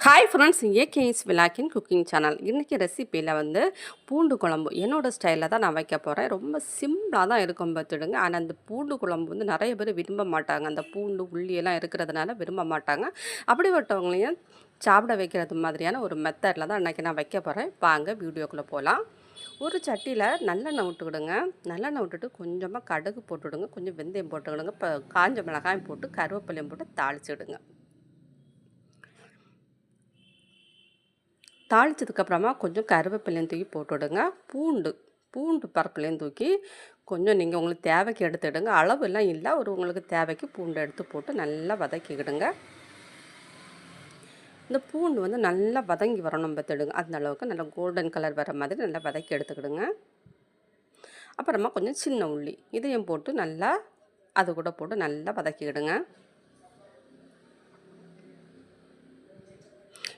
Hi friends, AKS விலாக்கின் cooking channel. இன்றைக்கி ரெசிப்பியில் பூண்டு குழம்பு என்னோடய ஸ்டைலில் தான் நான் வைக்க போகிறேன். ரொம்ப சிம்பிளாக தான் இருக்கும் பார்த்துடுங்க. ஆனால் அந்த பூண்டு குழம்பு நிறைய பேர் விரும்ப மாட்டாங்க. அந்த பூண்டு உள்ளியெல்லாம் இருக்கிறதுனால விரும்ப மாட்டாங்க. அப்படிப்பட்டவங்களையும் சாப்பிட வைக்கிறது மாதிரியான ஒரு மெத்தடில் தான் இன்றைக்கி நான் வைக்க போகிறேன். வாங்க வீடியோக்குள்ளே போகலாம். ஒரு சட்டியில் நல்லெண்ணெய் விட்டுக்கிடுங்க. நல்லெண்ணெய் விட்டுட்டு கொஞ்சமாக கடுகு போட்டுவிடுங்க, கொஞ்சம் வெந்தயம் போட்டுக்கிடுங்க, இப்போ காஞ்ச மிளகாயும் போட்டு கருவேப்பிலையும் போட்டு தாளிச்சிடுங்க. தாளித்ததுக்கப்புறமா கொஞ்சம் கருவேப்பிலையும் தூக்கி போட்டுவிடுங்க. பூண்டு பருப்புலையும் தூக்கி கொஞ்சம் நீங்கள் உங்களுக்கு தேவைக்கு எடுத்துடுங்க. அளவுலாம் இல்லை, உங்களுக்கு தேவைக்கு பூண்டு எடுத்து போட்டு நல்லா வதக்கிக்கிடுங்க. இந்த பூண்டு நல்லா வதங்கி வரணும் பார்த்துடுங்க. அந்த அளவுக்கு நல்லா கோல்டன் கலர் வர மாதிரி நல்லா வதக்கி எடுத்துக்கிடுங்க. அப்புறமா கொஞ்சம் சின்ன உள்ளி இதையும் போட்டு நல்லா அது கூட போட்டு நல்லா வதக்கிக்கிடுங்க.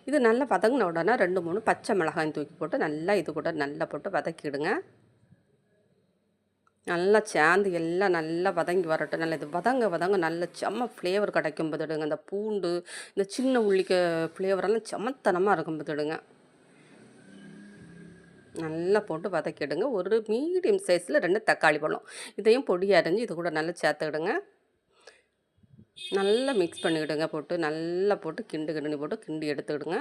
இது நல்லா வதங்கின உடனே 2-3 பச்சை மிளகாய் தூக்கி போட்டு நல்லா இது கூட நல்லா போட்டு வதக்கிடுங்க. நல்லா சேர்ந்து எல்லாம் நல்லா வதங்கி வரட்டும். நல்லா இது வதங்க நல்ல செம்ம ஃப்ளேவர் கிடைக்கும் பார்த்துடுங்க. அந்த பூண்டு இந்த சின்ன உள்ளிக்க ஃப்ளேவரெல்லாம் செம்மத்தனமாக இருக்கும் பார்த்துடுங்க. நல்லா போட்டு வதக்கிடுங்க. ஒரு மீடியம் சைஸில் 2 தக்காளி பழம் இதையும் பொடி அரைஞ்சி இது கூட நல்லா சேர்த்துக்கிடுங்க. நல்லா மிக்ஸ் பண்ணிக்கிடுங்க. போட்டு நல்லா போட்டு கிண்டு போட்டு கிண்டி எடுத்துக்கிடுங்க.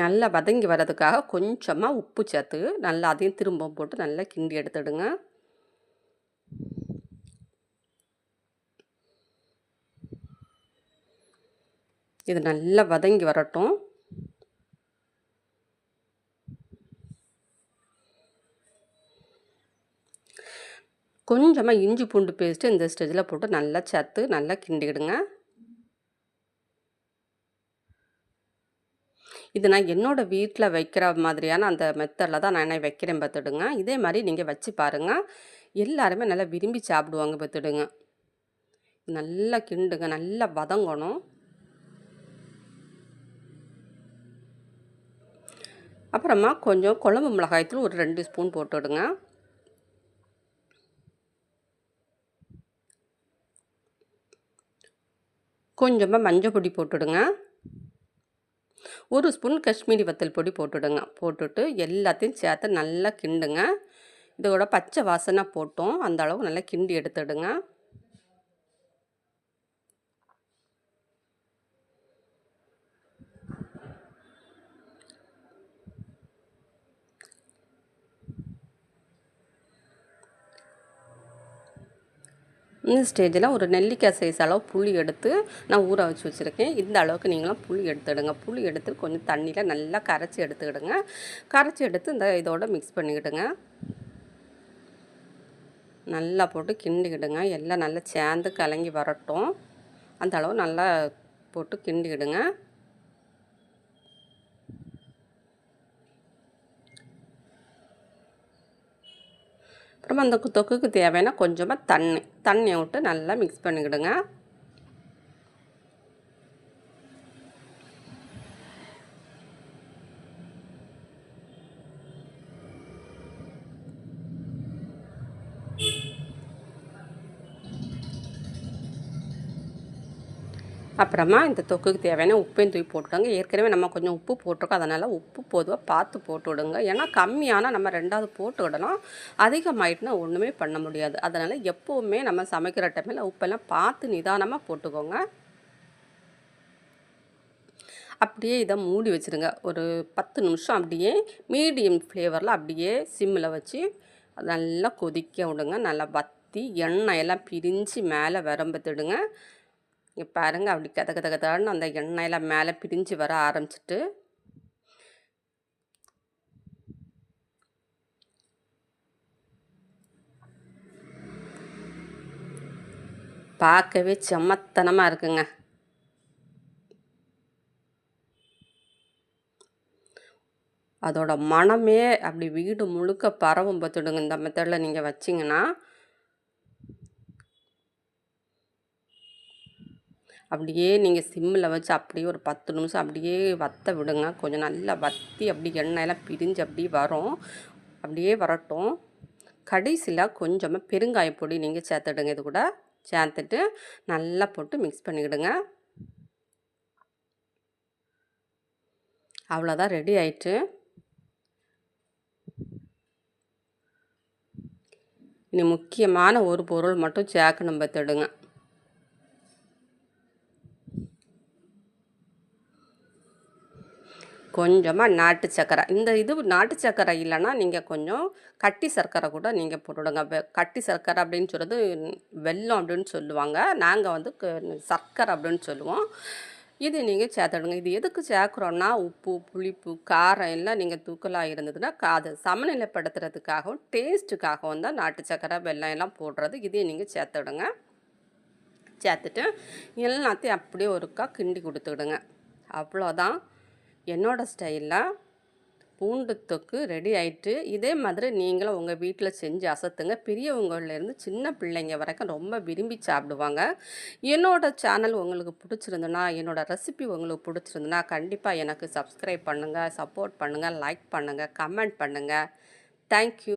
நல்லா வதங்கி வர்றதுக்காக கொஞ்சமாக உப்பு சேர்த்து நல்லா அதையும் திரும்ப போட்டு நல்லா கிண்டி எடுத்துடுங்க. இது நல்லா வதங்கி வரட்டும். கொஞ்சமாக இஞ்சி பூண்டு பேஸ்ட்டு இந்த ஸ்டேஜில் போட்டு நல்லா சேர்த்து நல்லா கிண்டிடுங்க. இது நான் என்னோடய வீட்டில் வைக்கிற மாதிரியான அந்த மெத்தடில் தான் நான் வைக்கிறேன் பார்த்துடுங்க. இதே மாதிரி நீங்கள் வச்சு பாருங்கள். எல்லாருமே நல்லா விரும்பி சாப்பிடுவாங்க பார்த்துடுங்க. நல்லா கிண்டுங்க, நல்லா வதங்கணும். அப்புறமா கொஞ்சம் குழம்பு மிளகாய்த்தூள் ஒரு 2 ஸ்பூன் போட்டுவிடுங்க. கொஞ்சமாக மஞ்சள் பொடி போட்டுவிடுங்க. 1 ஸ்பூன் காஷ்மீரி வத்தல் பொடி போட்டுவிடுங்க. போட்டுட்டு எல்லாத்தையும் சேர்த்து நல்லா கிண்டுங்க. இதோட பச்சை வாசனை போட்டோம் அந்த அளவு நல்லா கிண்டி எடுத்துடுங்க. இந்த ஸ்டேஜில் ஒரு நெல்லிக்காய் சைஸ் அளவு புளி எடுத்து நான் ஊற வச்சு வச்சுருக்கேன். இந்த அளவுக்கு நீங்களும் புளி எடுத்துடுங்க. புளி எடுத்து கொஞ்சம் தண்ணியில் நல்லா கரைச்சி எடுத்துக்கிடுங்க. கரைச்சி எடுத்து இந்த இதோட மிக்ஸ் பண்ணிக்கிடுங்க. நல்லா போட்டு கிண்டிக்கிடுங்க. எல்லாம் நல்லா சேர்ந்து கலங்கி வரட்டும். அந்த அளவு நல்லா போட்டு கிண்டிக்கிடுங்க. அப்புறமா அந்த தொக்குக்கு தேவையான கொஞ்சமாக தண்ணியை விட்டு நல்லா மிக்ஸ் பண்ணிக்கிடுங்க. அப்புறமா இந்த தொக்குக்கு தேவையான உப்பையும் தூக்கி போட்டுவிடுங்க. ஏற்கனவே நம்ம கொஞ்சம் உப்பு போட்டிருக்கோம், அதனால் உப்பு பொதுவாக பார்த்து போட்டு விடுங்க. ஏன்னா கம்மியான நம்ம 2வது போட்டு விடலாம். அதிகமாயிட்டுனா ஒன்றுமே பண்ண முடியாது. அதனால் எப்போவுமே நம்ம சமைக்கிற டைமில் உப்பெல்லாம் பார்த்து நிதானமாக போட்டுக்கோங்க. அப்படியே இதை மூடி வச்சுருங்க. ஒரு 10 நிமிஷம் அப்படியே மீடியம் ஃப்ளேவரில் அப்படியே சிம்மில் வச்சு நல்லா கொதிக்க விடுங்க. நல்லா வற்றி எண்ணெய் எல்லாம் பிரிஞ்சு மேலே வரம்பத்துடுங்க. இங்கே பாருங்கள், அப்படி கதன்னு அந்த எண்ணெயில் மேலே பிரிஞ்சு வர ஆரம்பிச்சிட்டு பார்க்கவே செம்மத்தனமாக இருக்குங்க. அதோட மனமே அப்படி வீடு முழுக்க பரவும் பார்த்துடுங்க. இந்த மெத்தடில் நீங்கள் வச்சிங்கன்னா அப்படியே நீங்கள் சிம்மில் வச்சு அப்படியே ஒரு 10 நிமிஷம் அப்படியே வற்ற விடுங்க. கொஞ்சம் நல்லா வற்றி அப்படி எண்ணெயெல்லாம் பிரிஞ்சு அப்படியே வரும். அப்படியே வரட்டும். கடைசியில் கொஞ்சமாக பெருங்காயப்பொடி நீங்கள் சேர்த்துடுங்க. இது கூட சேர்த்துட்டு நல்லா போட்டு மிக்ஸ் பண்ணிக்கிடுங்க. அவ்வளோதான் ரெடி ஆயிட்டு. இனி முக்கியமான ஒரு பொருள் மட்டும் சேர்க்கணும் பார்த்துடுங்க. கொஞ்சமாக நாட்டு சர்க்கரை. இந்த இது நாட்டு சர்க்கரை இல்லைன்னா நீங்கள் கொஞ்சம் கட்டி சர்க்கரை கூட நீங்கள் போட்டுவிடுங்க. கட்டி சர்க்கரை அப்படின்னு சொல்கிறது வெல்லம் அப்படின்னு சொல்லுவாங்க. நாங்கள் வந்து சர்க்கரை அப்படின்னு சொல்லுவோம். இது நீங்கள் சேர்த்துடுங்க. இது எதுக்கு சேர்க்குறோன்னா உப்பு, புளிப்பு, காரம் எல்லாம் நீங்கள் தூக்கலாக இருந்ததுன்னா அது சமநிலைப்படுத்துறதுக்காகவும் டேஸ்ட்டுக்காகவும் தான் நாட்டு சர்க்கரை, வெல்லம் எல்லாம் போடுறது. இதையும் நீங்கள் சேர்த்துடுங்க. சேர்த்துட்டு எல்லாத்தையும் அப்படியே ஒருக்கா கிண்டி கொடுத்துக்கிடுங்க. அவ்வளோதான். என்னோடய ஸ்டைலில் பூண்டு தொக்கு ரெடி ஆயிட்டு. இதே மாதிரி நீங்களும் உங்கள் வீட்டில் செஞ்சு அசத்துங்க. பெரியவங்கள்லேருந்து சின்ன பிள்ளைங்க வரைக்கும் ரொம்ப விரும்பி சாப்பிடுவாங்க. என்னோடய சேனல் உங்களுக்கு பிடிச்சிருந்துன்னா, என்னோடய ரெசிபி உங்களுக்கு பிடிச்சிருந்துன்னா கண்டிப்பாக எனக்கு சப்ஸ்கிரைப் பண்ணுங்கள், சப்போர்ட் பண்ணுங்கள், லைக் பண்ணுங்கள், கமெண்ட் பண்ணுங்கள். தேங்க்யூ.